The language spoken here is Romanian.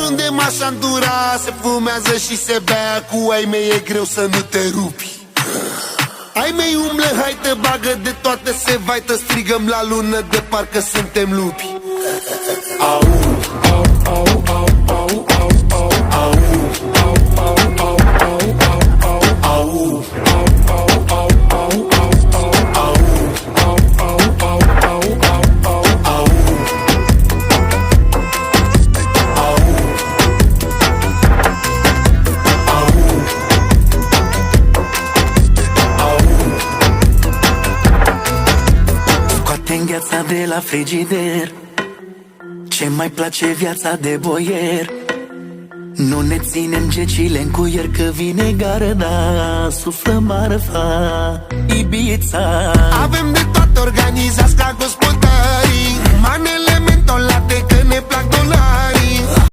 Oriunde m-aș andura, se fumează și se bea. Cu ai mei e greu să nu te rupi. Ai mei umblă, hai te bagă de toate, se vaită. Strigăm la lună de parcă suntem lupi. Au, au, au, au, au, au, au, au, au, au, au, au, au, au, Scoate-n gheața de la frigider, ce mai place viața de boier. Nu ne ținem gecile în cuier, că vine garda, suflă marfa, Ibița. Avem de toate, organizați ca gospodării, manele mentolate, că ne plac dolari.